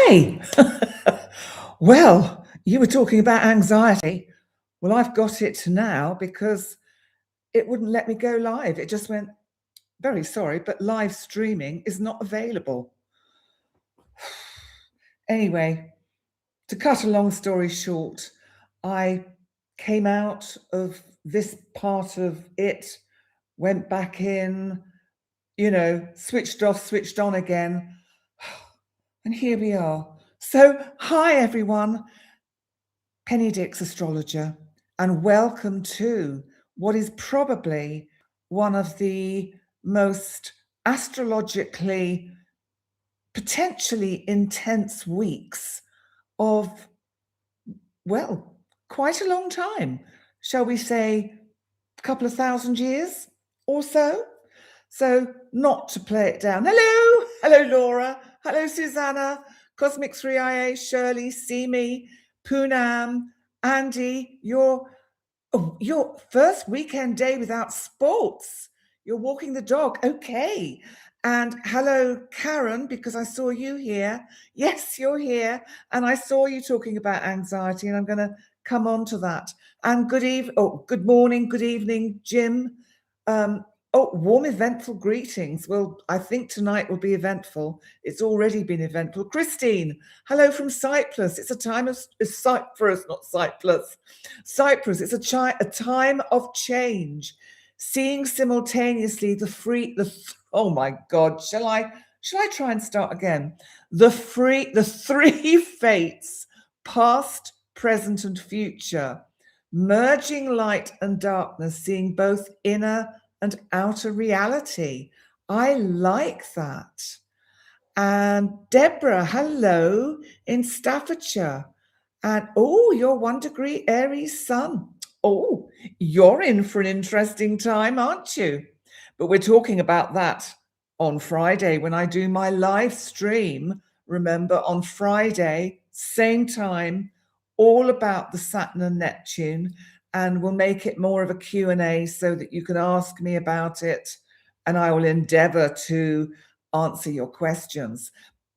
Hey, well, you were talking about anxiety. Well, I've got it now because it wouldn't let me go live. It just went, very sorry, but live streaming is not available. Anyway, to cut a long story short, I came out of this part of it, went back in, switched off, switched on again. And here we are. So, hi everyone. Penny Dix, astrologer, and welcome to what is probably one of the most astrologically potentially intense weeks of, well, quite a long time. Shall we say a couple of thousand years or so? So not to play it down. Hello, Laura. Hello, Susanna, Cosmic 3IA, Shirley, Simi, Poonam, Andy, your first weekend day without sports. You're walking the dog. Okay. And hello, Karen, because I saw you here. Yes, you're here. And I saw you talking about anxiety, and I'm going to come on to that. And good morning, good evening, Jim. Warm, eventful greetings. Well, I think tonight will be eventful. It's already been eventful. Christine, hello from Cyprus. It's a time of Cyprus, not Cyprus. Cyprus. It's a time of change. Seeing simultaneously oh my God, shall I try and start again? The three fates, past, present, and future, merging light and darkness, seeing both inner and outer reality. I like that. And Deborah, hello in Staffordshire. And your 1 degree Aries sun. Oh, you're in for an interesting time, aren't you? But we're talking about that on Friday when I do my live stream. Remember, on Friday, same time, all about the Saturn and Neptune. And we'll make it more of a Q&A so that you can ask me about it, and I will endeavor to answer your questions.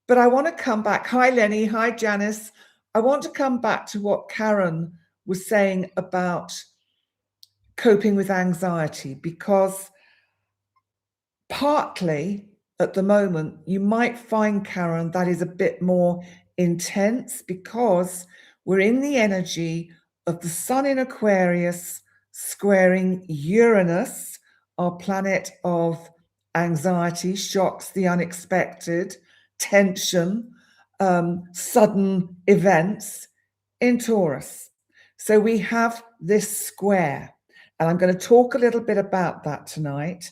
But I want to come back. Hi, Lenny. Hi, Janice. I want to come back to what Karen was saying about coping with anxiety, because partly at the moment, you might find, Karen, that is a bit more intense because we're in the energy of the sun in Aquarius squaring Uranus, our planet of anxiety, shocks, the unexpected, tension, sudden events in Taurus. So we have this square, and I'm going to talk a little bit about that tonight.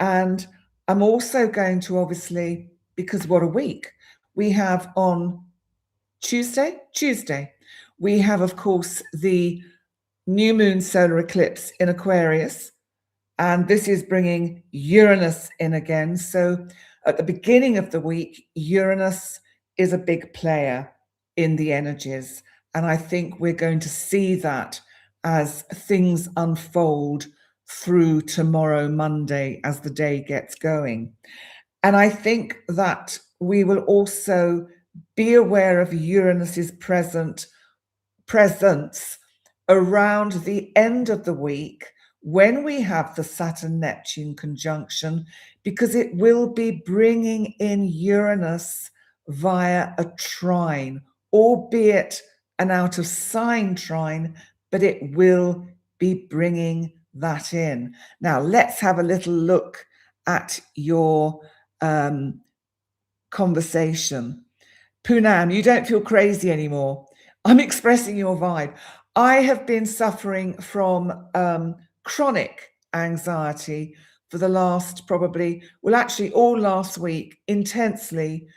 And I'm also going to, obviously, because what a week we have on Tuesday, we have, of course, the new moon solar eclipse in Aquarius, and this is bringing Uranus in again. So at the beginning of the week, Uranus is a big player in the energies, and I think we're going to see that as things unfold through tomorrow, Monday, as the day gets going. And I think that we will also be aware of Uranus's presence around the end of the week when we have the Saturn-Neptune conjunction, because it will be bringing in Uranus via a trine, albeit an out-of-sign trine, but it will be bringing that in. Now, let's have a little look at your conversation. Poonam, you don't feel crazy anymore. I'm expressing your vibe. I have been suffering from chronic anxiety for the last all last week, intensely,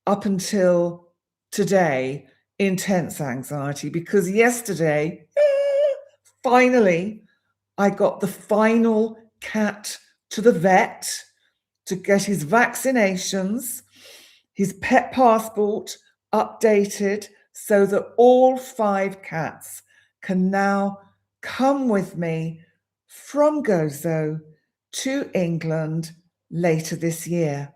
up until today, intense anxiety, because yesterday, finally, I got the final cat to the vet to get his vaccinations, his pet passport updated, so that all 5 cats can now come with me from Gozo to England later this year.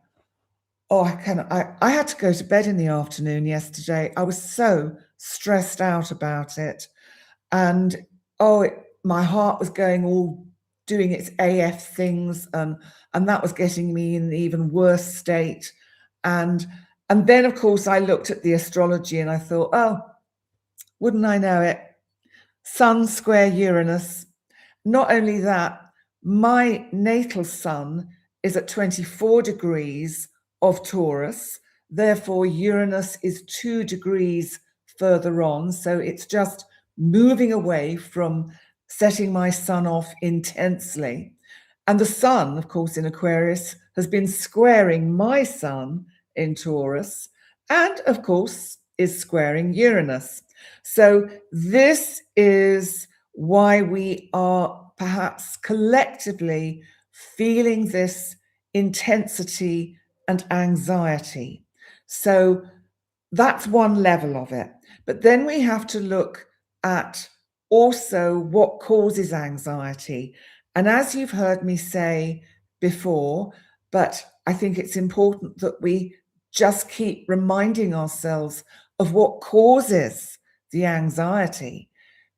Oh, I had to go to bed in the afternoon yesterday. I was so stressed out about it. And my heart was going all doing its AF things, and that was getting me in an even worse state. And then, of course, I looked at the astrology and I thought, oh, wouldn't I know it? Sun square Uranus. Not only that, my natal sun is at 24 degrees of Taurus. Therefore, Uranus is 2 degrees further on. So it's just moving away from setting my sun off intensely. And the sun, of course, in Aquarius has been squaring my sun in Taurus, and of course is squaring Uranus. So this is why we are perhaps collectively feeling this intensity and anxiety. So that's one level of it. But then we have to look at also what causes anxiety. And as you've heard me say before, but I think it's important that we just keep reminding ourselves of what causes the anxiety.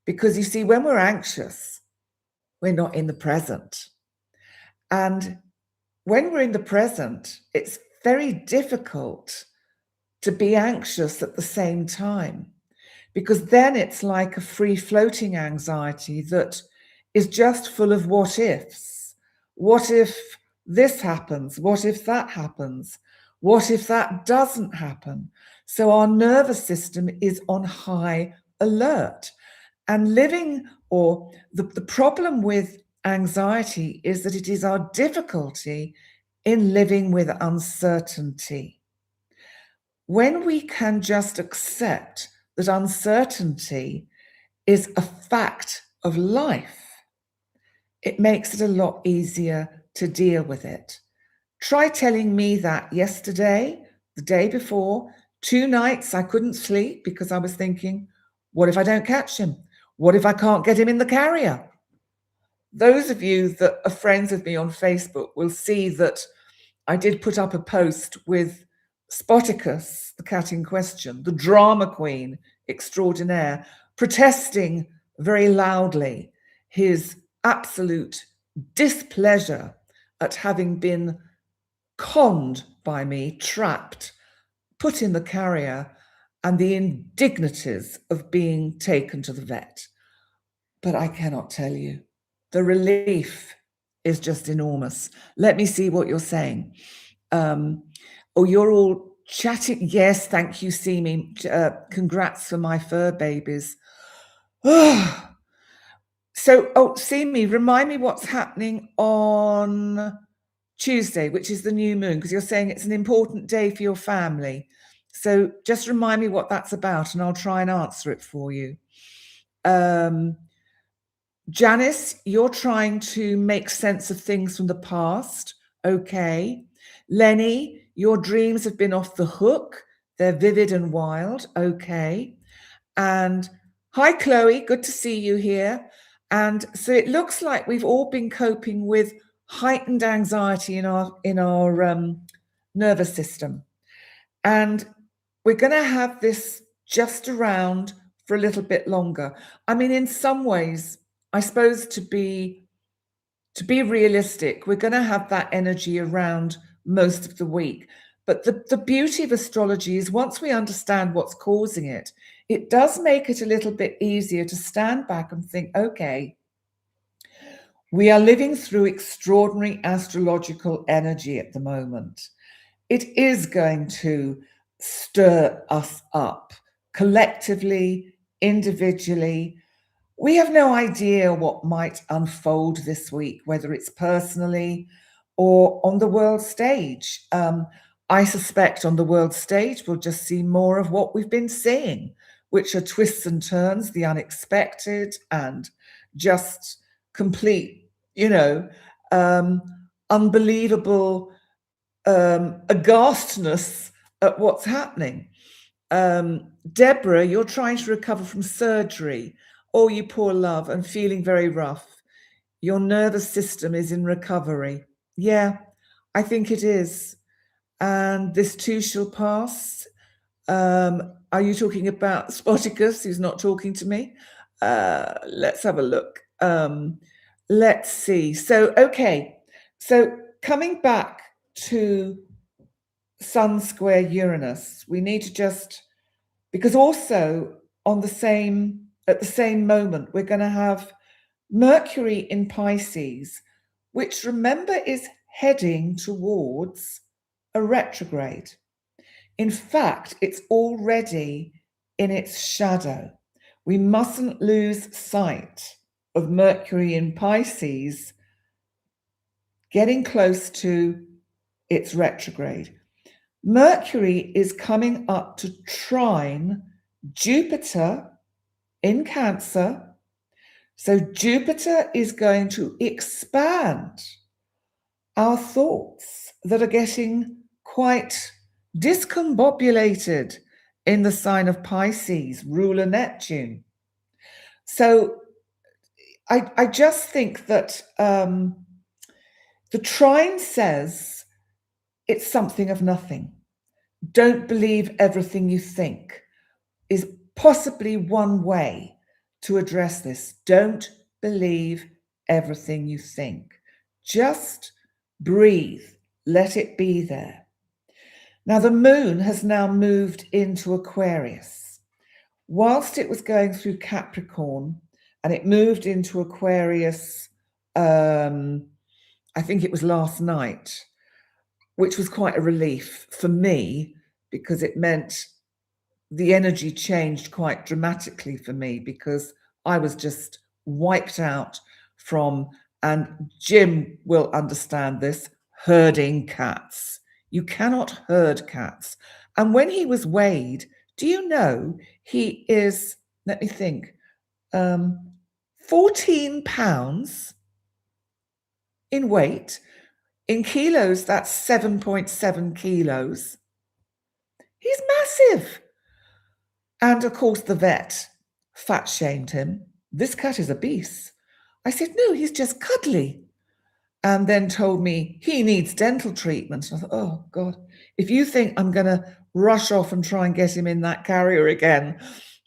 Because you see, when we're anxious, we're not in the present. And when we're in the present, it's very difficult to be anxious at the same time, because then it's like a free floating anxiety that is just full of what ifs. What if this happens? What if that happens? What if that doesn't happen? So our nervous system is on high alert. And the problem with anxiety is that it is our difficulty in living with uncertainty. When we can just accept that uncertainty is a fact of life, it makes it a lot easier to deal with it. Try telling me that yesterday, the day before, 2 nights I couldn't sleep because I was thinking, what if I don't catch him? What if I can't get him in the carrier? Those of you that are friends with me on Facebook will see that I did put up a post with Spoticus, the cat in question, the drama queen extraordinaire, protesting very loudly his absolute displeasure at having been conned by me, trapped, put in the carrier, and the indignities of being taken to the vet. But I cannot tell you, the relief is just enormous. Let me see what you're saying. You're all chatting. Yes, thank you, Simi. Congrats for my fur babies. Simi, remind me what's happening on Tuesday, which is the new moon, because you're saying it's an important day for your family. So just remind me what that's about, and I'll try and answer it for you. Janice, you're trying to make sense of things from the past. Okay. Lenny, your dreams have been off the hook. They're vivid and wild. Okay. And hi, Chloe. Good to see you here. And so it looks like we've all been coping with heightened anxiety in our nervous system. And we're going to have this just around for a little bit longer. I mean, in some ways, I suppose to be realistic, we're going to have that energy around most of the week. But the beauty of astrology is once we understand what's causing it, it does make it a little bit easier to stand back and think, okay, we are living through extraordinary astrological energy at the moment. It is going to stir us up collectively, individually. We have no idea what might unfold this week, whether it's personally or on the world stage. I suspect on the world stage, we'll just see more of what we've been seeing, which are twists and turns, the unexpected, and just complete, unbelievable aghastness at what's happening. Deborah, you're trying to recover from surgery. Oh, you poor love, and feeling very rough. Your nervous system is in recovery. Yeah, I think it is. and this too shall pass. Are you talking about Spoticus, who's not talking to me? Let's have a look. Let's see. So, okay. So coming back to Sun square Uranus, we need to just, because also at the same moment, we're going to have Mercury in Pisces, which, remember, is heading towards a retrograde. In fact, it's already in its shadow. We mustn't lose sight of Mercury in Pisces getting close to its retrograde. Mercury is coming up to trine Jupiter in Cancer. So Jupiter is going to expand our thoughts that are getting quite discombobulated in the sign of Pisces, ruler Neptune. So I just think that the trine says it's something of nothing. Don't believe everything you think is possibly one way to address this. Don't believe everything you think. Just breathe. Let it be there. Now, the moon has now moved into Aquarius. Whilst it was going through Capricorn, and it moved into Aquarius, I think it was last night, which was quite a relief for me, because it meant the energy changed quite dramatically for me, because I was just wiped out from, and Jim will understand this, herding cats. You cannot herd cats. And when he was weighed, do you know he is, let me think, 14 pounds in weight. In kilos, that's 7.7 kilos. He's massive. And of course, the vet fat shamed him. This cat is obese. I said, no, he's just cuddly. And then told me he needs dental treatment. And I thought, oh, God, if you think I'm going to rush off and try and get him in that carrier again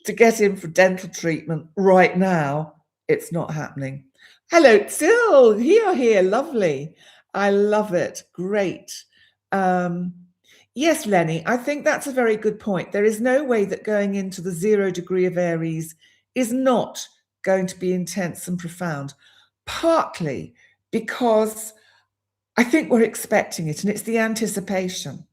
to get him for dental treatment right now, it's not happening. Hello, Till. Here. Lovely. I love it. Great. Yes, Lenny, I think that's a very good point. There is no way that going into the 0 degree of Aries is not going to be intense and profound, partly because I think we're expecting it, and it's the anticipation.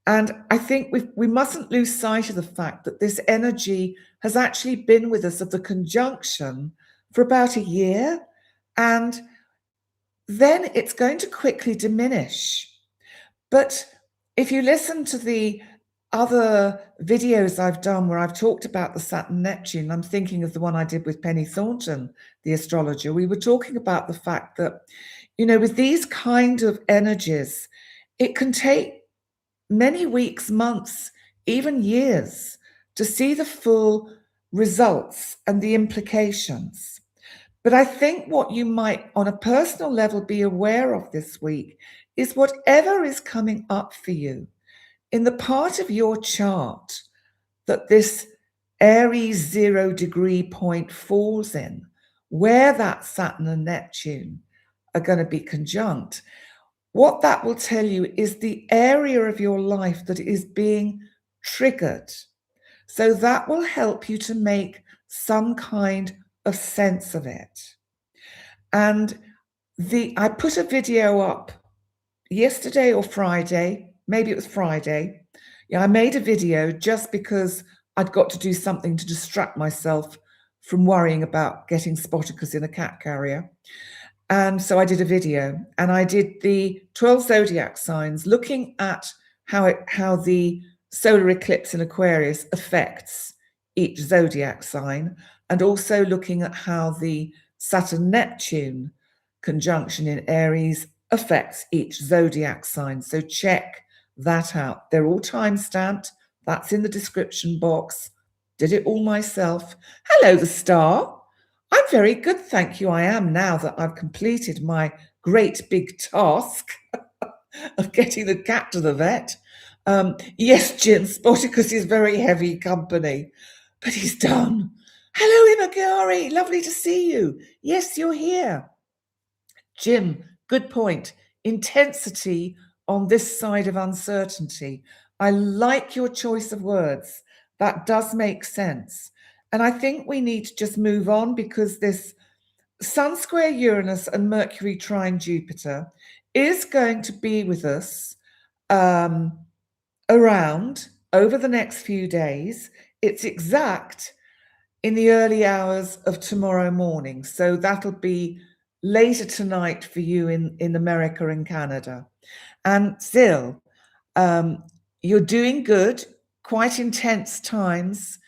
And I think we mustn't lose sight of the fact that this energy has actually been with us of the conjunction for about a year, and then it's going to quickly diminish. But if you listen to the other videos I've done where I've talked about the Saturn Neptune, I'm thinking of the one I did with Penny Thornton, the astrologer, we were talking about the fact that, you know, with these kind of energies, it can take many weeks, months, even years to see the full results and the implications. But I think what you might, on a personal level, be aware of this week is whatever is coming up for you in the part of your chart that this Aries 0 degree point falls in, where that Saturn and Neptune are going to be conjunct. What that will tell you is the area of your life that is being triggered. So that will help you to make some kind of sense of it. And I put a video up yesterday or Friday, maybe it was Friday. Yeah, I made a video just because I'd got to do something to distract myself from worrying about getting Spoticus in a cat carrier. And so I did a video, and I did the 12 zodiac signs, looking at how the solar eclipse in Aquarius affects each zodiac sign, and also looking at how the Saturn-Neptune conjunction in Aries affects each zodiac sign. So check that out. They're all time-stamped. That's in the description box. Did it all myself. Hello, the star. I'm very good, thank you. I am, now that I've completed my great big task. of getting the cat to the vet. Yes, Jim, Sporticus is very heavy company, but he's done. Hello, Imagari. Lovely to see you. Yes, you're here. Jim, good point. Intensity on this side of uncertainty. I like your choice of words. That does make sense. And I think we need to just move on, because this Sun square Uranus and Mercury trine Jupiter is going to be with us around over the next few days. It's exact in the early hours of tomorrow morning. So that'll be later tonight for you in America and Canada. And Zil, you're doing good, quite intense times.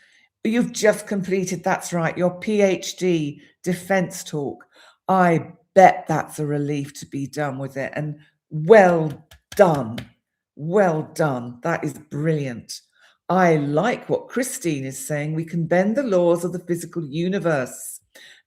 You've just completed, that's right, your PhD defense talk. I bet that's a relief to be done with it. And well done. Well done. That is brilliant. I like what Christine is saying. We can bend the laws of the physical universe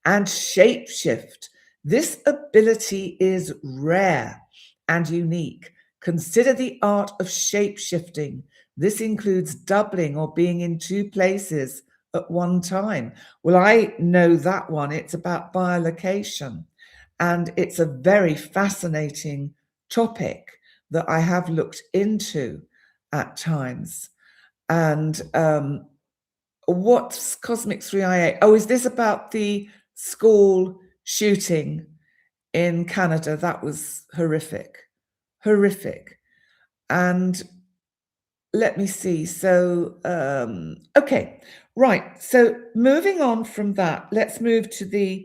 and shapeshift. This ability is rare and unique. Consider the art of shapeshifting. This includes doubling or being in two places at one time. Well, I know that one. It's about bilocation, and it's a very fascinating topic that I have looked into at times. And what's Cosmic 3IA? Oh, is this about the school shooting in Canada? That was horrific. Horrific. And let me see. So, okay, right. So moving on from that, let's move to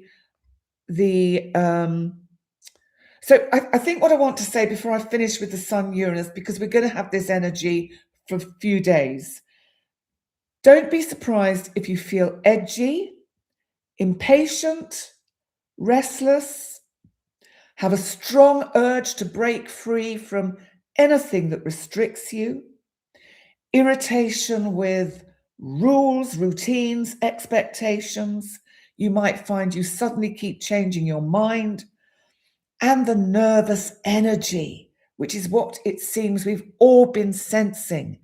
so I think what I want to say before I finish with the Sun Uranus, because we're going to have this energy for a few days. Don't be surprised if you feel edgy, impatient, restless, have a strong urge to break free from anything that restricts you, irritation with rules, routines, expectations. You might find you suddenly keep changing your mind, and the nervous energy, which is what it seems we've all been sensing.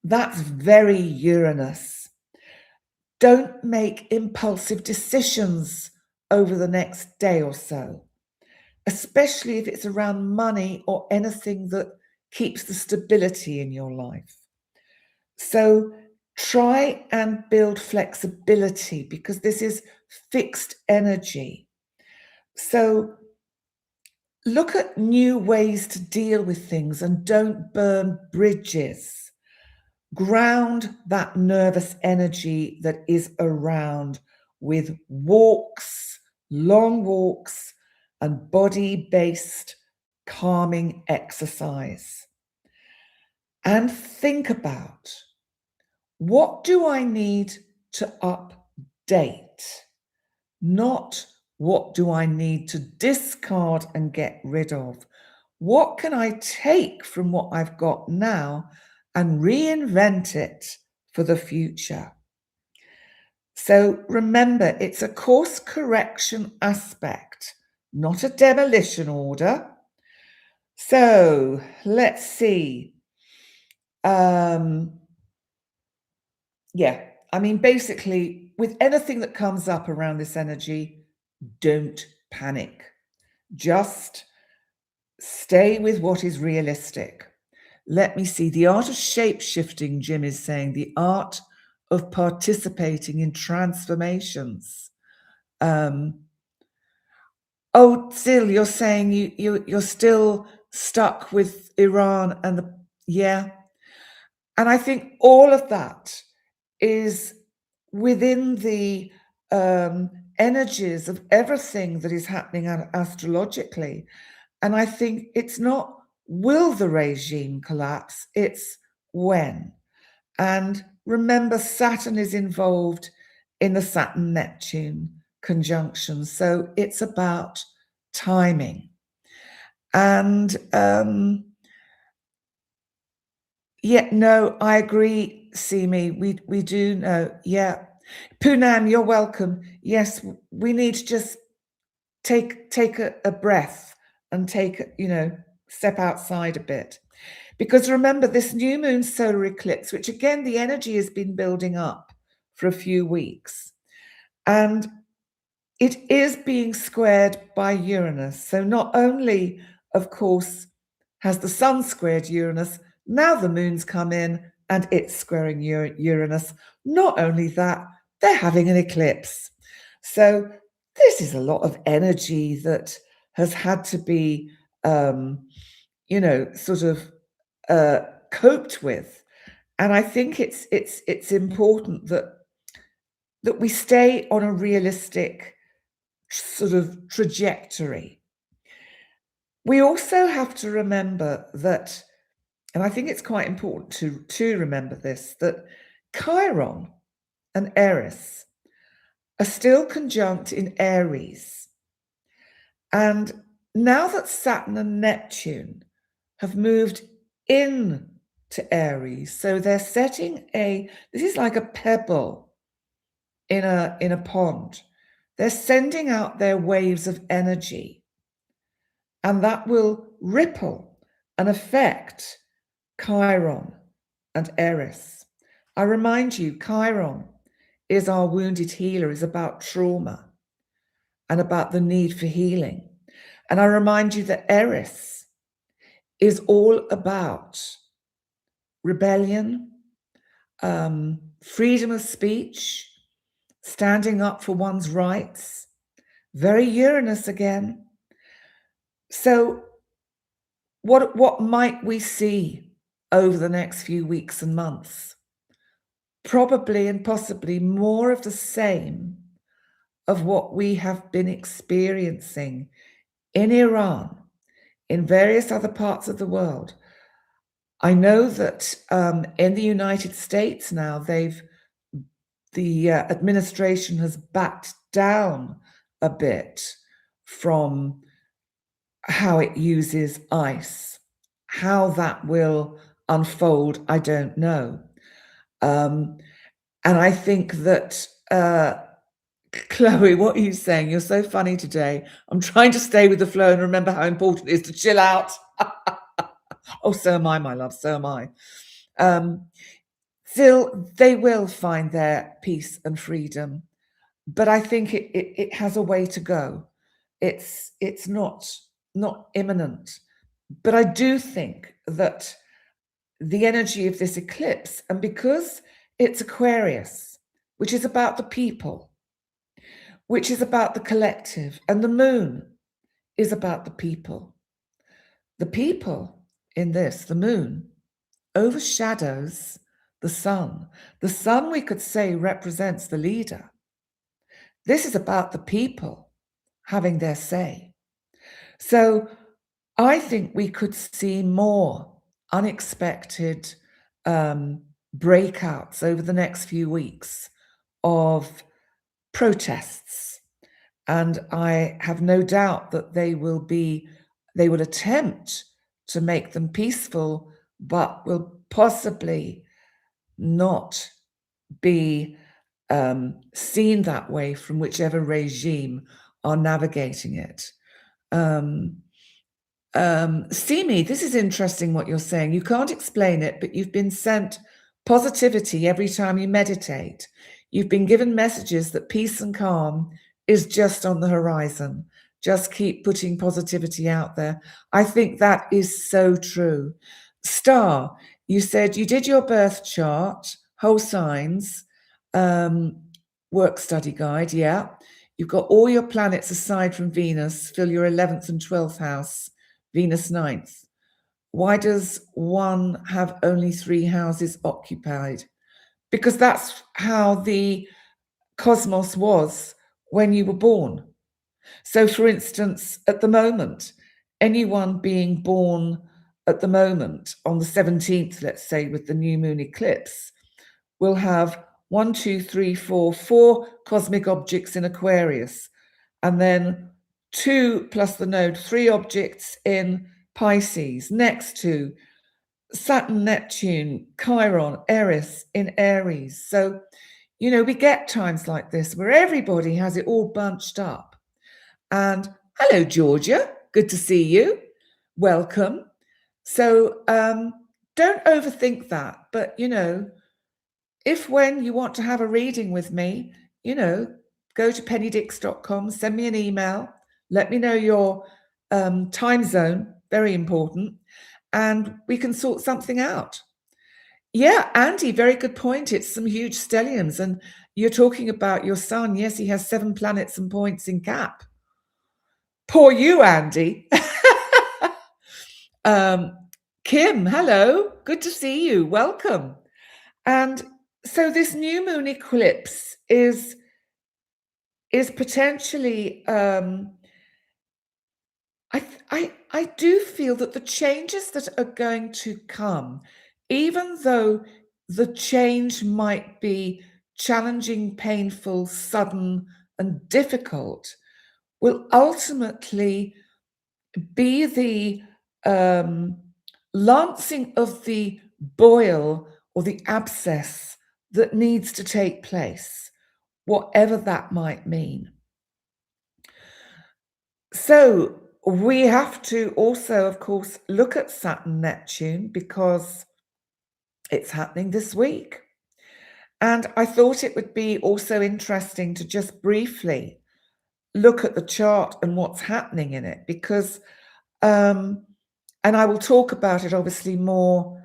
That's very Uranus. Don't make impulsive decisions over the next day or so, especially if it's around money or anything that keeps the stability in your life. So try and build flexibility, because this is fixed energy. So look at new ways to deal with things and don't burn bridges. Ground that nervous energy that is around with walks, long walks, and body-based calming exercise. And think about, what do I need to update? Not what do I need to discard and get rid of? What can I take from what I've got now and reinvent it for the future? So remember, it's a course correction aspect, not a demolition order. So let's see. Yeah, I mean, basically, with anything that comes up around this energy, don't panic. Just stay with what is realistic. Let me see. The art of shape-shifting, Jim is saying, the art of participating in transformations. Oh, Sil, you're saying you're still stuck with Iran and yeah. And I think all of that is within the energies of everything that is happening astrologically. And I think it's not will the regime collapse, it's when. And remember, Saturn is involved in the Saturn-Neptune conjunction. So it's about timing. And yeah, no, I agree, Simi. We do know. Yeah. Poonam, you're welcome. Yes, we need to just take a breath and take, step outside a bit. Because remember, this new moon solar eclipse, which again, the energy has been building up for a few weeks, and it is being squared by Uranus. So not only, of course, has the sun squared Uranus, now the moon's come in and it's squaring Uranus. Not only that, they're having an eclipse. So this is a lot of energy that has had to be, sort of coped with. And I think it's important that we stay on a realistic sort of trajectory. We also have to remember that, and I think it's quite important to remember this, that Chiron and Eris are still conjunct in Aries. And now that Saturn and Neptune have moved in to Aries, so they're setting this is like a pebble in a pond. They're sending out their waves of energy, and that will ripple and affect Chiron and Eris. I remind you, Chiron is our wounded healer, is about trauma and about the need for healing. And I remind you that Eris is all about rebellion, freedom of speech, standing up for one's rights, very Uranus again. So what might we see over the next few weeks and months? Probably and possibly more of the same of what we have been experiencing in Iran, in various other parts of the world. I know that in the United States now, the administration has backed down a bit from how it uses ICE. How that will unfold, I don't know. And I think that, Chloe, what are you saying? You're so funny today. I'm trying to stay with the flow and remember how important it is to chill out. Oh, so am I, my love, so am I. Still, they will find their peace and freedom, but I think it has a way to go. It's not imminent, but I do think that the energy of this eclipse, and because it's Aquarius, which is about the people, which is about the collective, and the moon is about the people. The people in this, the moon, overshadows the sun. The sun, we could say, represents the leader. This is about the people having their say. So I think we could see more unexpected breakouts over the next few weeks of protests. And I have no doubt that they will attempt to make them peaceful, but will possibly not be seen that way from whichever regime are navigating it. Simi, this is interesting what you're saying. You can't explain it, but you've been sent positivity every time you meditate. You've been given messages that peace and calm is just on the horizon. Just keep putting positivity out there. I think that is so true. Star, you said you did your birth chart, whole signs, work study guide, yeah. You've got all your planets aside from Venus, fill your 11th and 12th house, Venus 9th. Why does one have only 3 houses occupied? Because that's how the cosmos was when you were born. So, for instance, at the moment, anyone being born at the moment on the 17th, let's say, with the new moon eclipse, will have 1, 2, 3, 4 cosmic objects in Aquarius, and then 2 plus the node, 3 objects in Pisces, next to Saturn, Neptune, Chiron, Eris in Aries. So, we get times like this where everybody has it all bunched up. And hello, Georgia. Good to see you. welcome. So don't overthink that. But, if when you want to have a reading with me, go to pennydix.com, send me an email, let me know your time zone, very important, and we can sort something out. Yeah, Andy, very good point. It's some huge stelliums. And you're talking about your son. Yes, he has 7 planets and points in Cap. Poor you, Andy. Kim, hello. Good to see you. Welcome. And so this new moon eclipse is potentially I do feel that the changes that are going to come, even though the change might be challenging, painful, sudden, and difficult, will ultimately be the lancing of the boil or the abscess that needs to take place, whatever that might mean. So we have to also, of course, look at Saturn Neptune because it's happening this week. And I thought it would be also interesting to just briefly look at the chart and what's happening in it, because and I will talk about it obviously more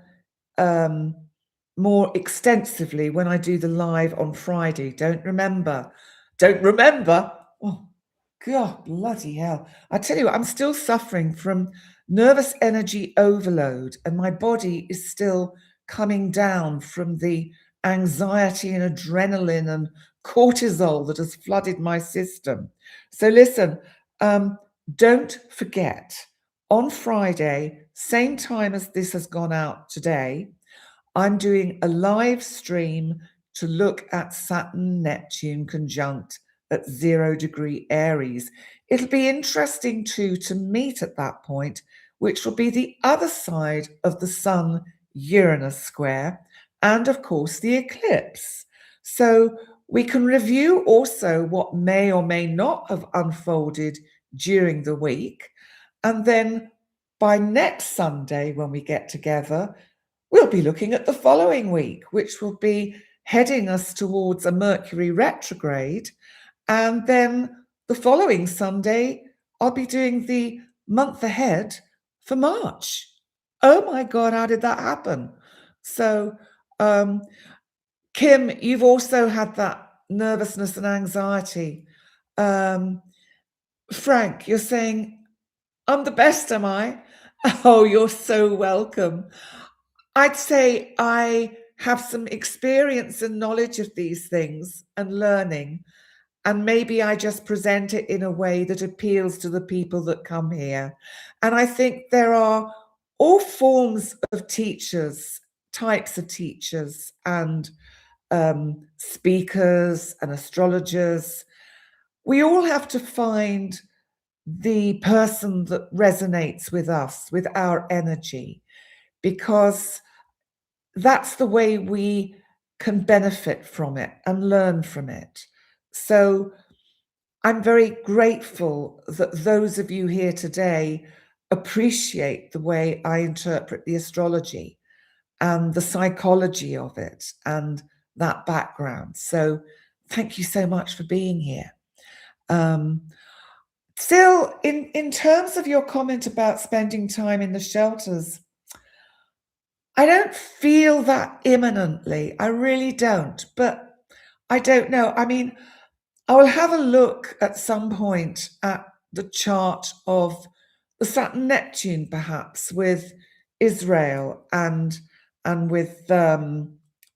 extensively when I do the live on Friday. Don't remember. Oh, God, bloody hell. I tell you what, I'm still suffering from nervous energy overload, and my body is still coming down from the anxiety and adrenaline and cortisol that has flooded my system. So listen, don't forget, on Friday, same time as this has gone out today, I'm doing a live stream to look at Saturn Neptune conjunct at 0 degree Aries. It'll be interesting too to meet at that point, which will be the other side of the Sun Uranus square, and of course the eclipse. So we can review also what may or may not have unfolded during the week. And then by next Sunday, when we get together, we'll be looking at the following week, which will be heading us towards a Mercury retrograde. And then the following Sunday, I'll be doing the month ahead for March. Oh my God, how did that happen? So, Kim, you've also had that nervousness and anxiety. Frank, you're saying, I'm the best, am I? Oh, you're so welcome. I'd say I have some experience and knowledge of these things and learning, and maybe I just present it in a way that appeals to the people that come here. And I think there are all forms of teachers, types of teachers, and speakers and astrologers. We all have to find the person that resonates with us, with our energy, because that's the way we can benefit from it and learn from it. So I'm very grateful that those of you here today appreciate the way I interpret the astrology and the psychology of it and that background. So thank you so much for being here. Still, in terms of your comment about spending time in the shelters, I don't feel that imminently. I really don't, but I don't know. I mean, I will have a look at some point at the chart of the Saturn Neptune, perhaps with Israel and with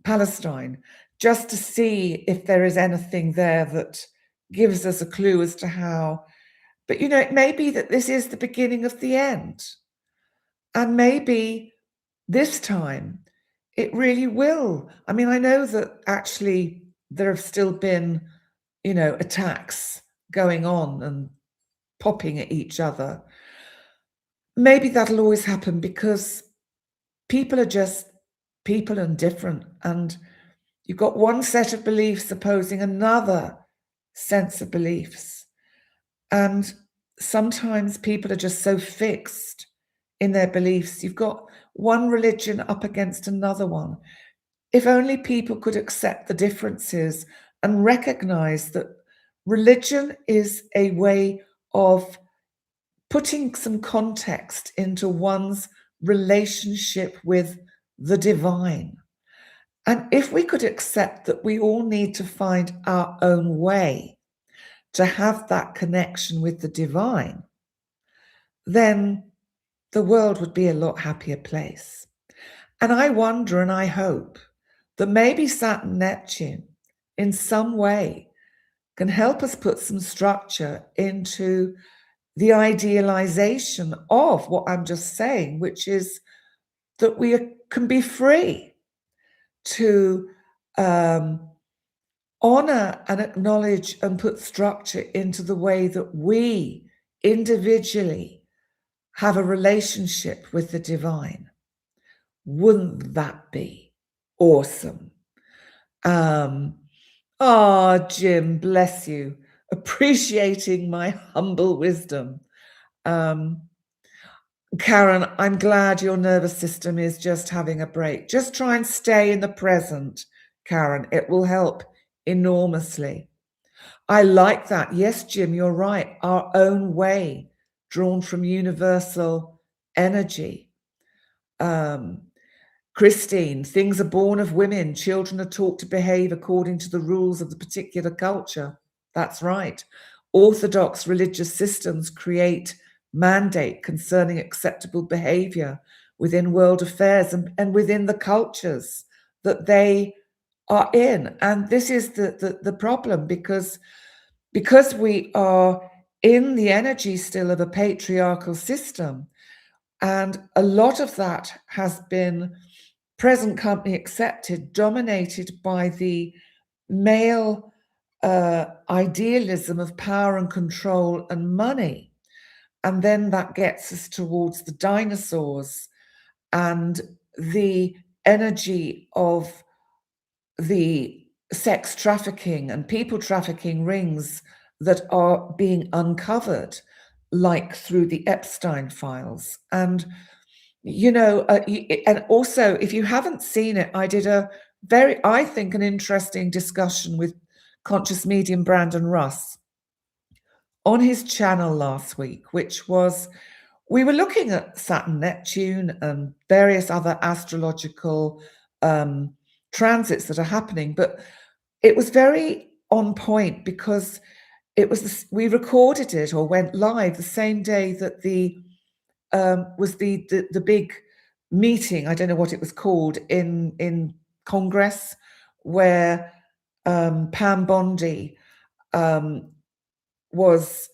Palestine, just to see if there is anything there that gives us a clue as to how. But it may be that this is the beginning of the end, and maybe this time it really will. I mean, I know that actually there have still been, attacks going on and popping at each other. Maybe that'll always happen because people are just people and different. And you've got one set of beliefs opposing another sense of beliefs. And sometimes people are just so fixed in their beliefs. You've got one religion up against another one. If only people could accept the differences and recognize that religion is a way of putting some context into one's relationship with the divine. And if we could accept that we all need to find our own way to have that connection with the divine, then the world would be a lot happier place. And I wonder and I hope that maybe Saturn Neptune in some way can help us put some structure into the idealization of what I'm just saying, which is that we can be free to honor and acknowledge and put structure into the way that we individually have a relationship with the divine. Wouldn't that be awesome? Jim, bless you. Appreciating my humble wisdom. Karen, I'm glad your nervous system is just having a break. Just try and stay in the present, Karen. It will help enormously. I like that. Yes, Jim, you're right. Our own way, drawn from universal energy. Christine, things are born of women. Children are taught to behave according to the rules of the particular culture. That's right. Orthodox religious systems create mandate concerning acceptable behavior within world affairs and within the cultures that they are in. And this is the problem, because we are in the energy still of a patriarchal system, and a lot of that has been, present company accepted, dominated by the male idealism of power and control and money. And then that gets us towards the dinosaurs and the energy of the sex trafficking and people trafficking rings that are being uncovered, like through the Epstein files. And and also, if you haven't seen it, I did I think, an interesting discussion with conscious medium Brandon Russ on his channel last week, which was, we were looking at Saturn, Neptune, and various other astrological transits that are happening, but it was very on point because we recorded it or went live the same day that was the big meeting, I don't know what it was called, in Congress, where Pam Bondi was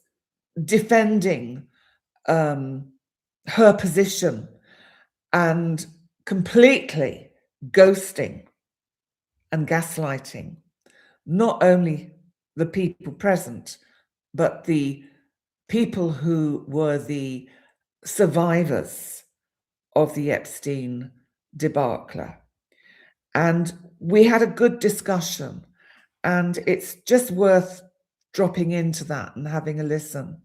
defending her position and completely ghosting and gaslighting not only the people present, but the people who were the survivors of the Epstein debacle. And we had a good discussion, and it's just worth dropping into that and having a listen.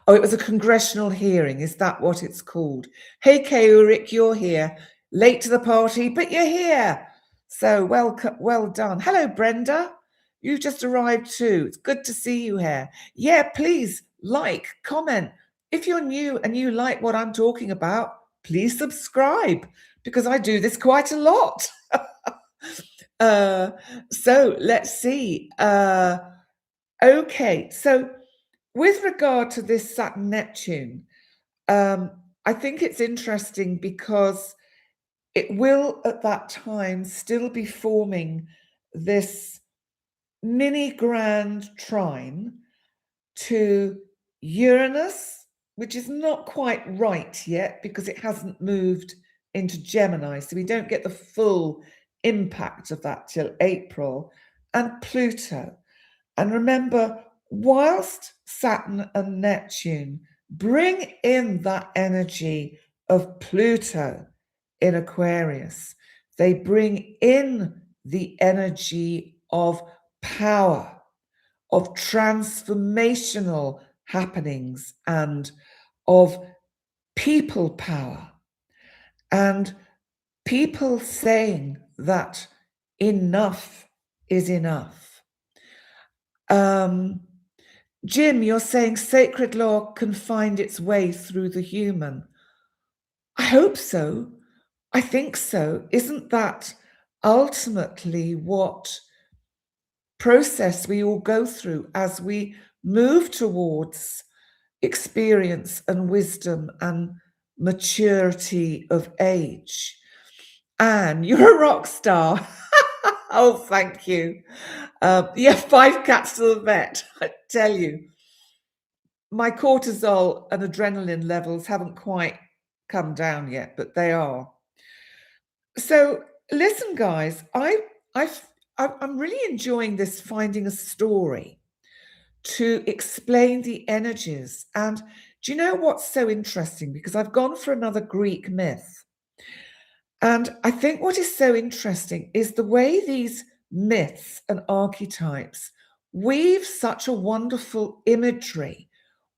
Oh, it was a congressional hearing. Is that what it's called? Hey, Kay Ulrich, you're here. Late to the party, but you're here. So well done. Hello, Brenda. You've just arrived too. It's good to see you here. Yeah, please like, comment. If you're new and you like what I'm talking about, please subscribe, because I do this quite a lot. So let's see. Okay, so with regard to this Saturn Neptune, I think it's interesting because it will at that time still be forming this mini grand trine to Uranus, which is not quite right yet because it hasn't moved into Gemini. So we don't get the full impact of that till April, and Pluto. And remember, whilst Saturn and Neptune bring in that energy of Pluto in Aquarius, they bring in the energy of power, of transformational happenings, and of people power, and people saying that enough is enough. Jim, you're saying sacred law can find its way through the human. I hope so. I think so. Isn't that ultimately what process we all go through as we move towards experience and wisdom and maturity of age? Anne, you're a rock star. Oh, thank you. Yeah, 5 cats to the vet. I tell you, my cortisol and adrenaline levels haven't quite come down yet, but they are. So listen, guys, I'm really enjoying this finding a story to explain the energies. And do you know what's so interesting? Because I've gone for another Greek myth. And I think what is so interesting is the way these myths and archetypes weave such a wonderful imagery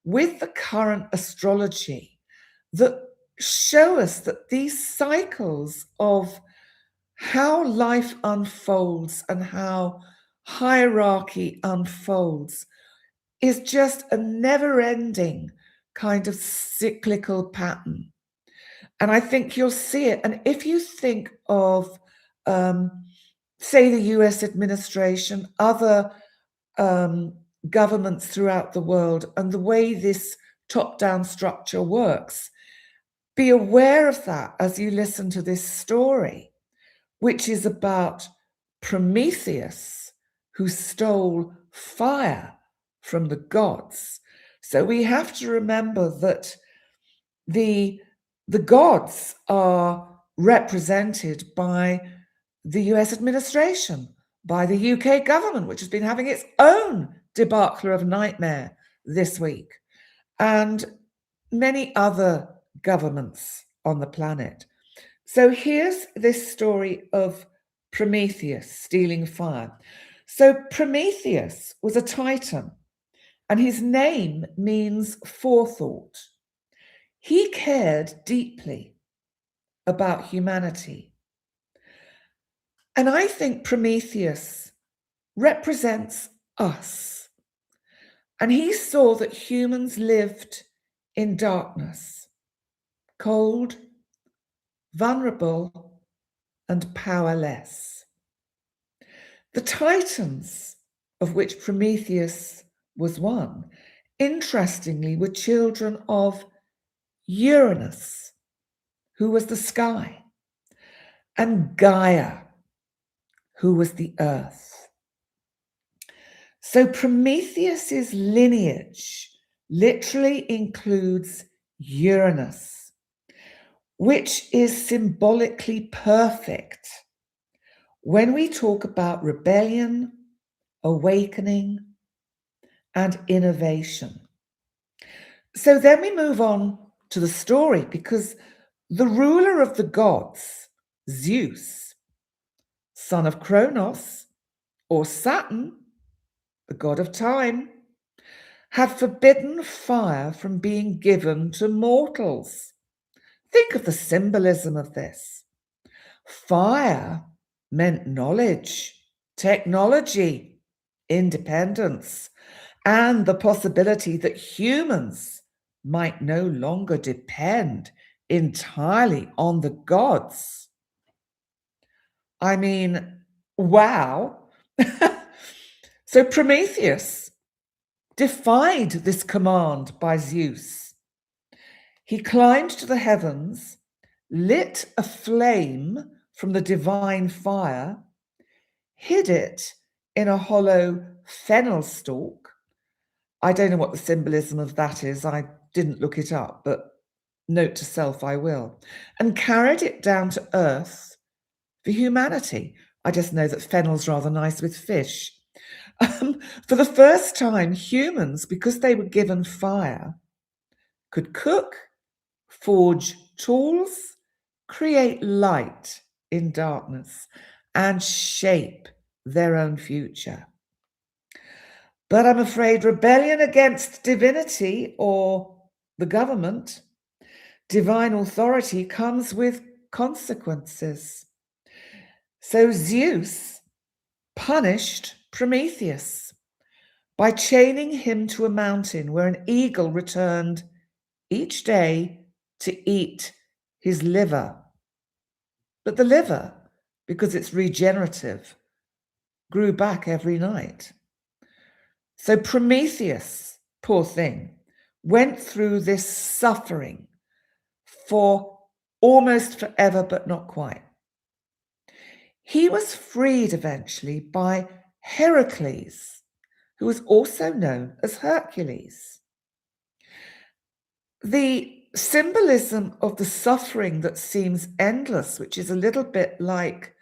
with the current astrology that show us that these cycles of how life unfolds and how hierarchy unfolds is just a never-ending kind of cyclical pattern. And I think you'll see it. And if you think of, say, the US administration, other governments throughout the world, and the way this top-down structure works, be aware of that as you listen to this story, which is about Prometheus, who stole fire from the gods. So we have to remember that the gods are represented by the US administration, by the UK government, which has been having its own debacle of nightmare this week, and many other governments on the planet. So here's this story of Prometheus stealing fire. So Prometheus was a Titan, and his name means forethought. He cared deeply about humanity. And I think Prometheus represents us. And he saw that humans lived in darkness, cold, vulnerable, and powerless. The Titans, of which Prometheus was one, interestingly, were children of Uranus, who was the sky, and Gaia, who was the earth. So Prometheus's lineage literally includes Uranus, which is symbolically perfect when we talk about rebellion, awakening, and innovation. So then we move on to the story, because the ruler of the gods, Zeus, son of Kronos, or Saturn, the god of time, had forbidden fire from being given to mortals. Think of the symbolism of this. Fire meant knowledge, technology, independence, and the possibility that humans might no longer depend entirely on the gods. I mean, wow. So Prometheus defied this command by Zeus. He climbed to the heavens, lit a flame from the divine fire, hid it in a hollow fennel stalk. I don't know what the symbolism of that is. I didn't look it up, but note to self, I will. And carried it down to earth for humanity. I just know that fennel's rather nice with fish. For the first time, humans, because they were given fire, could cook, forge tools, create light in darkness, and shape their own future. But I'm afraid rebellion against divinity, or the government, divine authority comes with consequences. So Zeus punished Prometheus by chaining him to a mountain where an eagle returned each day to eat his liver. But the liver, because it's regenerative, grew back every night. So Prometheus, poor thing, went through this suffering for almost forever, but not quite. He was freed eventually by Heracles, who was also known as Hercules. The symbolism of the suffering that seems endless, which is a little bit like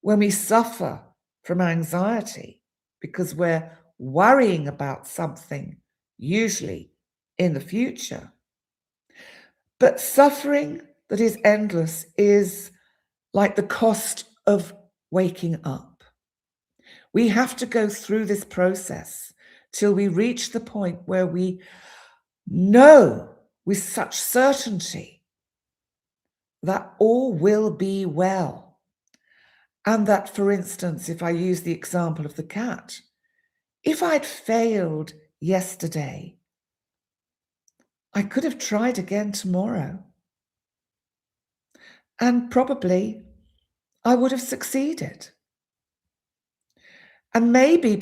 when we suffer from anxiety because we're worrying about something, usually in the future. But suffering that is endless is like the cost of waking up. We have to go through this process till we reach the point where we know with such certainty that all will be well. And that, for instance, if I use the example of the cat, if I'd failed yesterday, I could have tried again tomorrow. And probably I would have succeeded. And maybe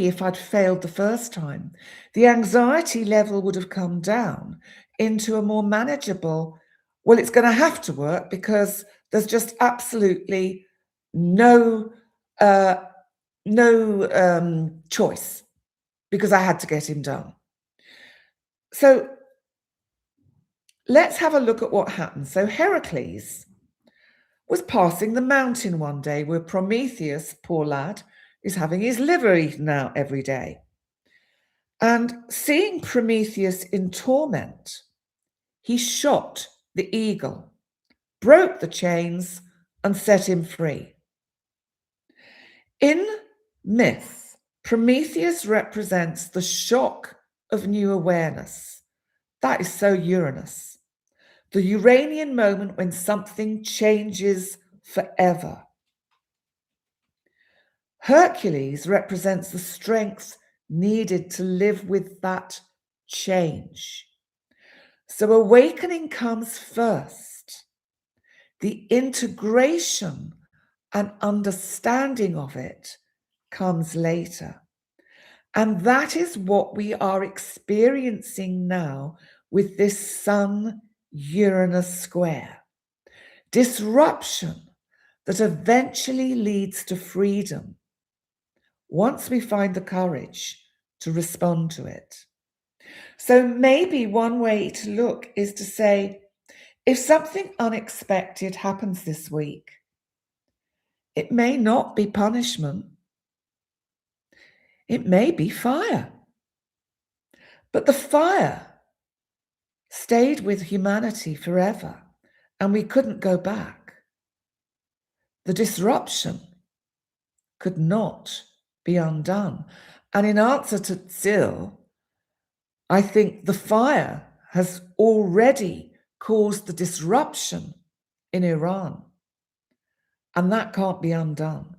if I'd failed the first time, the anxiety level would have come down into a more manageable, well, it's going to have to work because there's just absolutely no choice because I had to get him done. So let's have a look at what happened. So Heracles was passing the mountain one day where Prometheus, poor lad, is having his liver eaten out every day. And seeing Prometheus in torment, he shot the eagle, broke the chains, and set him free. In myth, Prometheus represents the shock of new awareness. That is so Uranus. The Uranian moment when something changes forever. Hercules represents the strength needed to live with that change. So awakening comes first. The integration and understanding of it comes later. And that is what we are experiencing now with this Sun-Uranus square. Disruption that eventually leads to freedom once we find the courage to respond to it. So maybe one way to look is to say, if something unexpected happens this week, it may not be punishment. It may be fire. But the fire stayed with humanity forever, and we couldn't go back. The disruption could not be undone. And in answer to Zil, I think the fire has already caused the disruption in Iran, and that can't be undone.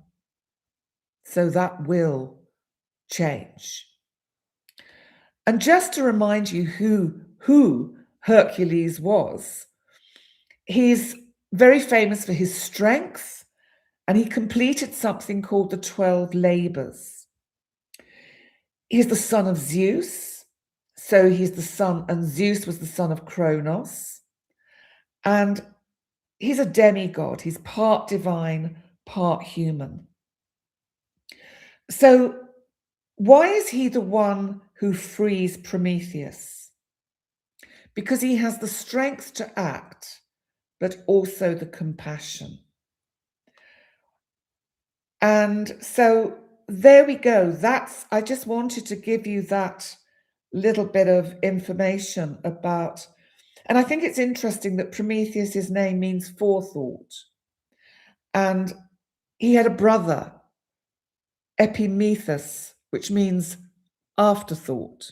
So that will change. And just to remind you who Hercules was, he's very famous for his strength, and he completed something called the 12 labors. He's the son of Zeus, so he's the son, and Zeus was the son of Kronos, and he's a demigod. He's part divine, part human. So why is he the one who frees Prometheus? Because he has the strength to act, but also the compassion. And so there we go. I just wanted to give you that little bit of information about, and I think it's interesting that Prometheus's name means forethought. And he had a brother, Epimetheus, which means afterthought.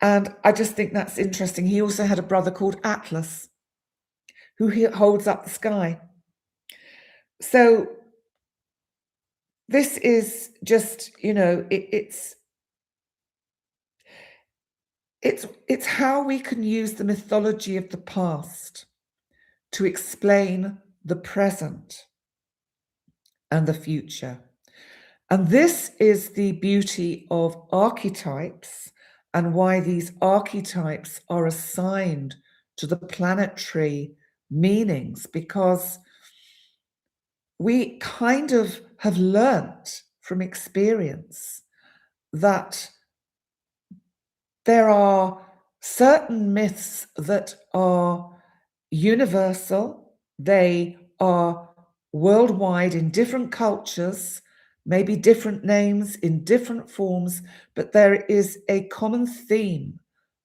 And I just think that's interesting. He also had a brother called Atlas, who holds up the sky. So this is just, it's how we can use the mythology of the past to explain the present and the future. And this is the beauty of archetypes and why these archetypes are assigned to the planetary meanings, because we kind of have learnt from experience that there are certain myths that are universal. They are worldwide in different cultures, maybe different names in different forms, but there is a common theme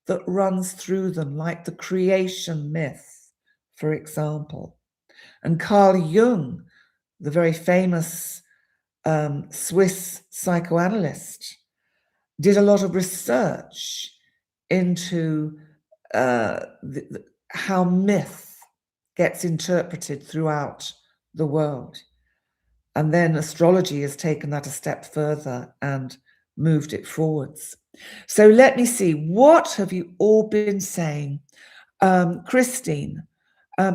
that runs through them, like the creation myth, for example. And Carl Jung, the very famous Swiss psychoanalyst, did a lot of research into how myth gets interpreted throughout the world. And then astrology has taken that a step further and moved it forwards. So let me see, what have you all been saying? Christine,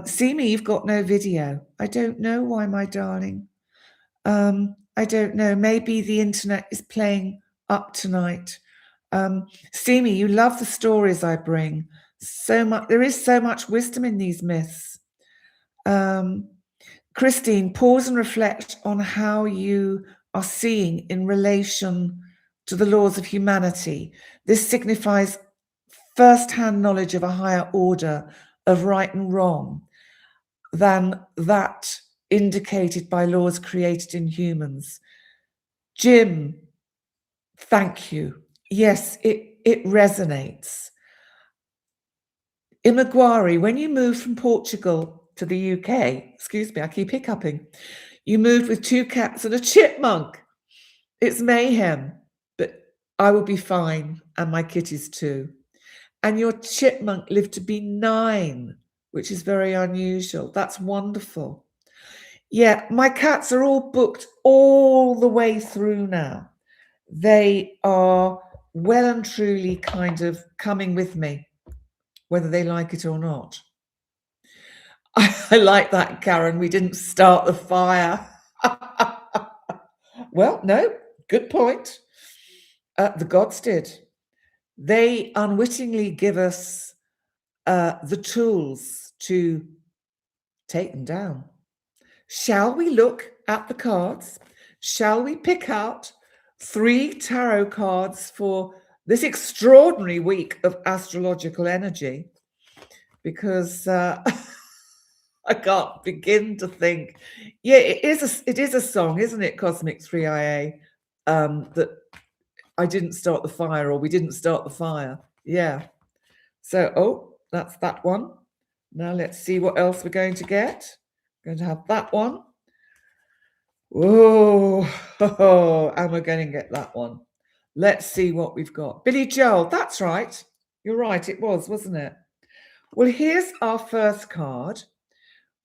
see me, you've got no video. I don't know why, my darling. I don't know, maybe the internet is playing up tonight. See me, you love the stories I bring. So much, there is so much wisdom in these myths. Christine, pause and reflect on how you are seeing in relation to the laws of humanity. This signifies first-hand knowledge of a higher order of right and wrong than that indicated by laws created in humans. Jim, thank you. Yes, it resonates. Imaguari, when you moved from Portugal to the UK, excuse me, I keep hiccuping, you moved with 2 cats and a chipmunk. It's mayhem, but I will be fine, and my kitties too. And your chipmunk lived to be 9, which is very unusual. That's wonderful. Yeah, my cats are all booked all the way through now. They are well and truly kind of coming with me, whether they like it or not. I like that, Karen. We didn't start the fire. Well, no, good point. The gods did. They unwittingly give us the tools to take them down. Shall we look at the cards? Shall we pick out 3 tarot cards for this extraordinary week of astrological energy? Because I can't begin to think. Yeah, it is a song, isn't it, Cosmic 3IA? That I didn't start the fire, or we didn't start the fire. Yeah. So, that's that one. Now let's see what else we're going to get. We're going to have that one. Oh, and we're going to get that one. Let's see what we've got. Billy Joel, that's right. You're right, it was, wasn't it? Well, here's our first card.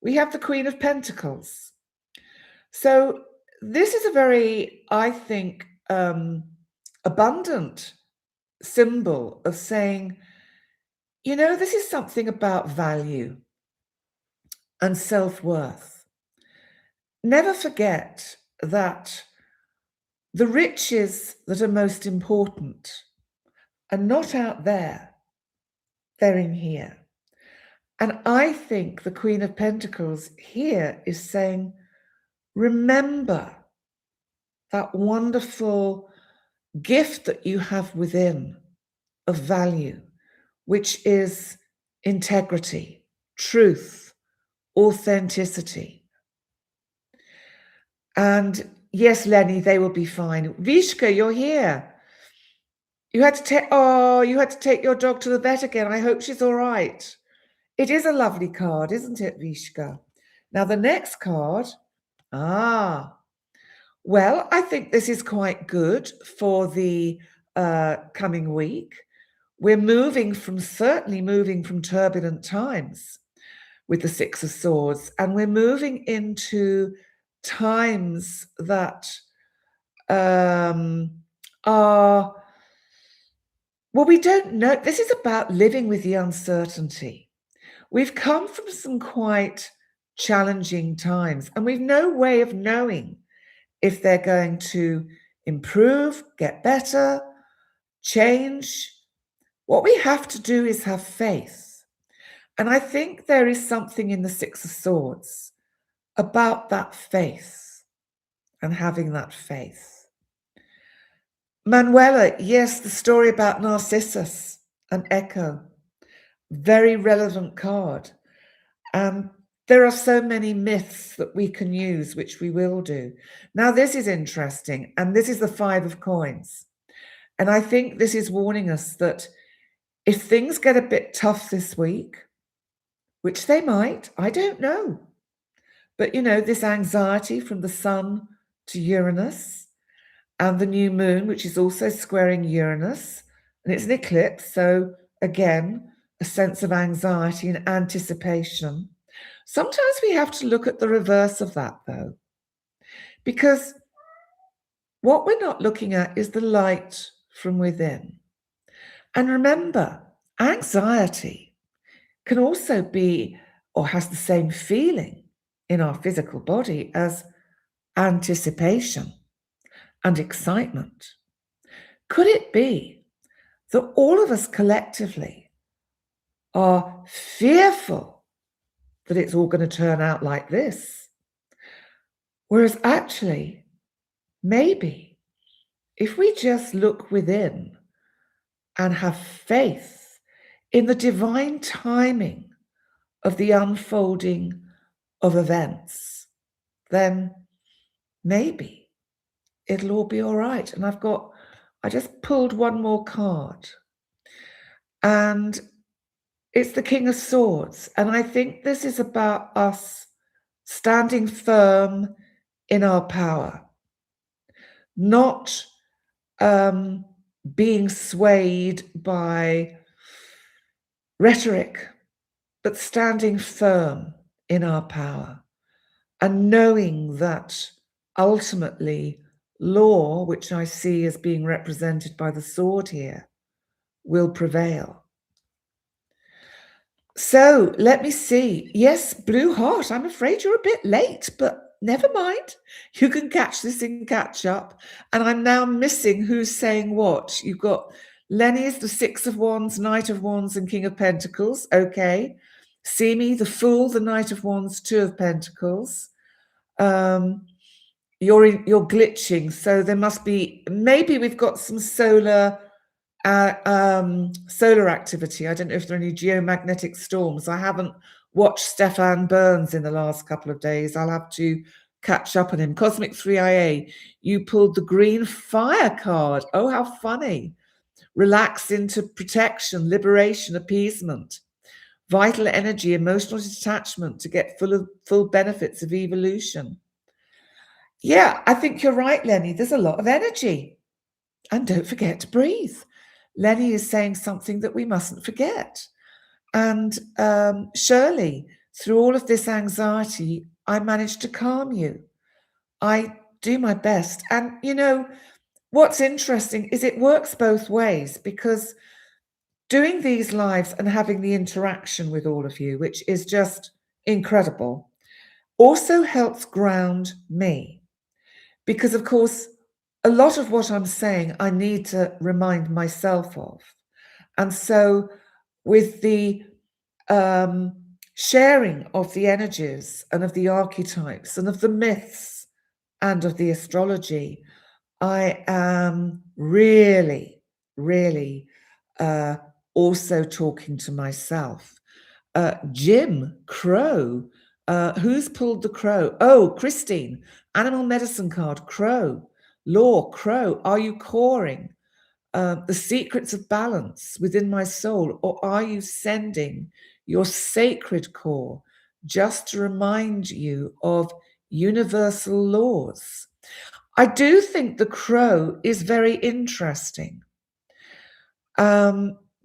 We have the Queen of Pentacles. So this is a very, I think, abundant symbol of saying, this is something about value and self-worth. Never forget that the riches that are most important are not out there, they're in here. And I think the Queen of Pentacles here is saying, remember that wonderful gift that you have within of value, which is integrity, truth, authenticity. And yes, Lenny, they will be fine. Vishka, you're here. You had to take your dog to the vet again. I hope she's all right. It is a lovely card, isn't it, Vishka? Now, the next card, well, I think this is quite good for the coming week. we're certainly moving from turbulent times with the Six of Swords, and we're moving into times that are, well, we don't know. This is about living with the uncertainty. We've come from some quite challenging times, and we've no way of knowing if they're going to improve, get better, change. What we have to do is have faith. And I think there is something in the Six of Swords about that faith and having that faith. Manuela, yes, the story about Narcissus and Echo, very relevant card. There are so many myths that we can use, which we will do. Now, this is interesting, and this is the Five of Coins. And I think this is warning us that if things get a bit tough this week, which they might, I don't know. But, you know, this anxiety from the Sun to Uranus and the new moon, which is also squaring Uranus, and it's an eclipse. So again, a sense of anxiety and anticipation. Sometimes we have to look at the reverse of that, though, because what we're not looking at is the light from within. And remember, anxiety can also be, or has the same feeling in our physical body as anticipation and excitement. Could it be that all of us collectively are fearful that it's all going to turn out like this? Whereas actually, maybe if we just look within and have faith in the divine timing of the unfolding of events, then maybe it'll all be all right. And I just pulled one more card, and it's the King of Swords. And I think this is about us standing firm in our power, not being swayed by rhetoric, but standing firm in our power and knowing that ultimately law, which I see as being represented by the sword here, will prevail. So let me see. Yes, Blue Heart, I'm afraid you're a bit late, but never mind. You can catch this in catch up. And I'm now missing who's saying what. You've got Lenny's the Six of Wands, Knight of Wands, and King of Pentacles. Okay. Simi, the Fool, the Knight of Wands, Two of Pentacles. You're glitching, so there must be, maybe we've got some solar activity. I don't know if there are any geomagnetic storms. I haven't watched Stefan Burns in the last couple of days. I'll have to catch up on him. Cosmic 3IA, you pulled the green fire card. Oh, how funny. Relax into protection, liberation, appeasement, vital energy, emotional detachment to get full benefits of evolution. Yeah, I think you're right, Lenny. There's a lot of energy. And don't forget to breathe. Lenny is saying something that we mustn't forget. And Shirley, through all of this anxiety, I managed to calm you. I do my best. And, you know, what's interesting is it works both ways, because doing these lives and having the interaction with all of you, which is just incredible, also helps ground me. Because, of course, a lot of what I'm saying, I need to remind myself of. And so with the sharing of the energies and of the archetypes and of the myths and of the astrology, I am really, really also talking to myself. Jim Crow, who's pulled the crow? Oh, Christine, animal medicine card, crow. Law, crow, are you coring the secrets of balance within my soul, or are you sending your sacred core just to remind you of universal laws? I do think the crow is very interesting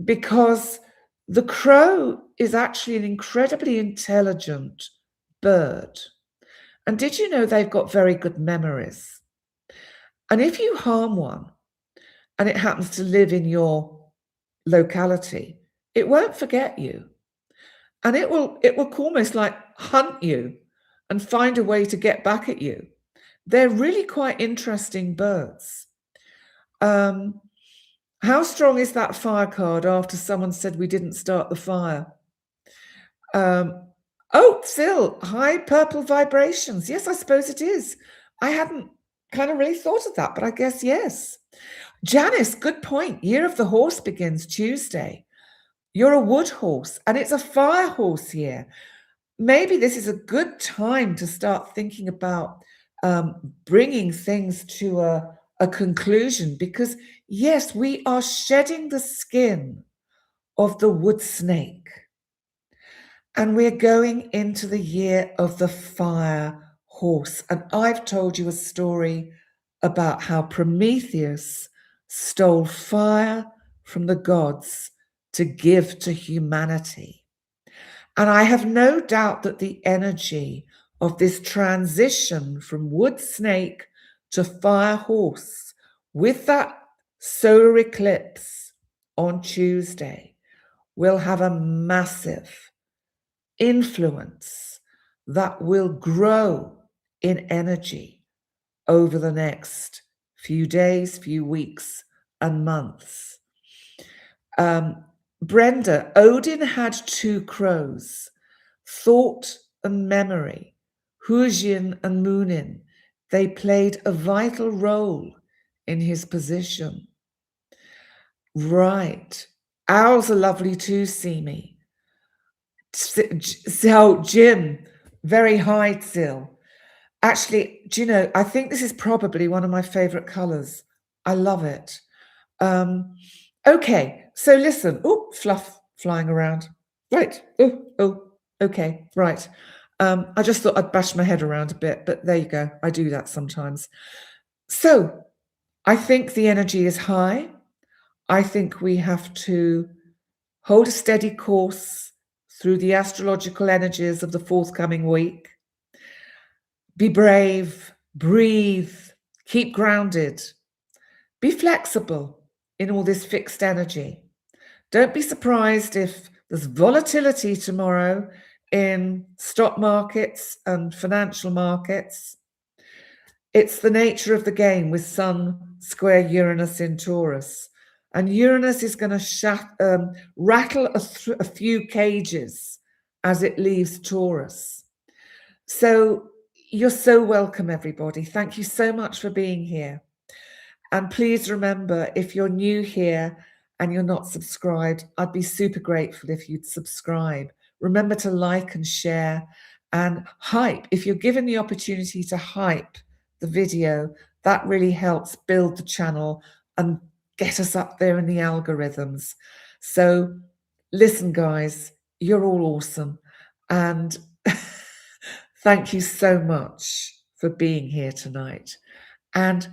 because the crow is actually an incredibly intelligent bird. And did you know they've got very good memories? And if you harm one and it happens to live in your locality, it won't forget you. And it will almost like hunt you and find a way to get back at you. They're really quite interesting birds. How strong is that fire card after someone said we didn't start the fire? Oh, Phil, high purple vibrations. Yes, I suppose it is. I hadn't kind of really thought of that, but I guess yes. Janice, good point. Year of the horse begins Tuesday. You're a wood horse, and it's a fire horse year. Maybe this is a good time to start thinking about bringing things to a conclusion, because yes, we are shedding the skin of the wood snake, and we're going into the year of the fire horse. And I've told you a story about how Prometheus stole fire from the gods to give to humanity. And I have no doubt that the energy of this transition from wood snake to fire horse, with that solar eclipse on Tuesday, will have a massive influence that will grow in energy over the next few days, few weeks, and months. Brenda, Odin had two crows, thought and memory, Jungian and Munin. They played a vital role in his position. Right. Owls are lovely too, Simi. So, Jim, very high still. Actually, do you know, I think this is probably one of my favorite colors. I love it. Okay, so listen. Oh, fluff flying around. Right. Oh, okay, right. I just thought I'd bash my head around a bit, but there you go. I do that sometimes. So I think the energy is high. I think we have to hold a steady course through the astrological energies of the forthcoming week. Be brave, breathe, keep grounded. Be flexible in all this fixed energy. Don't be surprised if there's volatility tomorrow in stock markets and financial markets. It's the nature of the game with Sun square Uranus in Taurus. And Uranus is going to rattle a few cages as it leaves Taurus. So you're so welcome, everybody. Thank you so much for being here. And please remember, if you're new here and you're not subscribed, I'd be super grateful if you'd subscribe. Remember to like and share and hype. If you're given the opportunity to hype the video, that really helps build the channel and get us up there in the algorithms. So listen, guys, you're all awesome. And thank you so much for being here tonight. And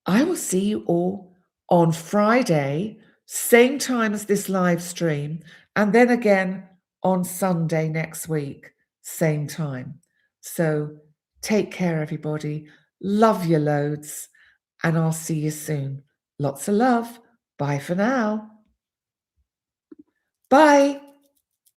I will see you all on Friday, same time as this live stream, and then again on Sunday next week, same time. So take care, everybody. Love you loads, and I'll see you soon. Lots of love. Bye for now. Bye.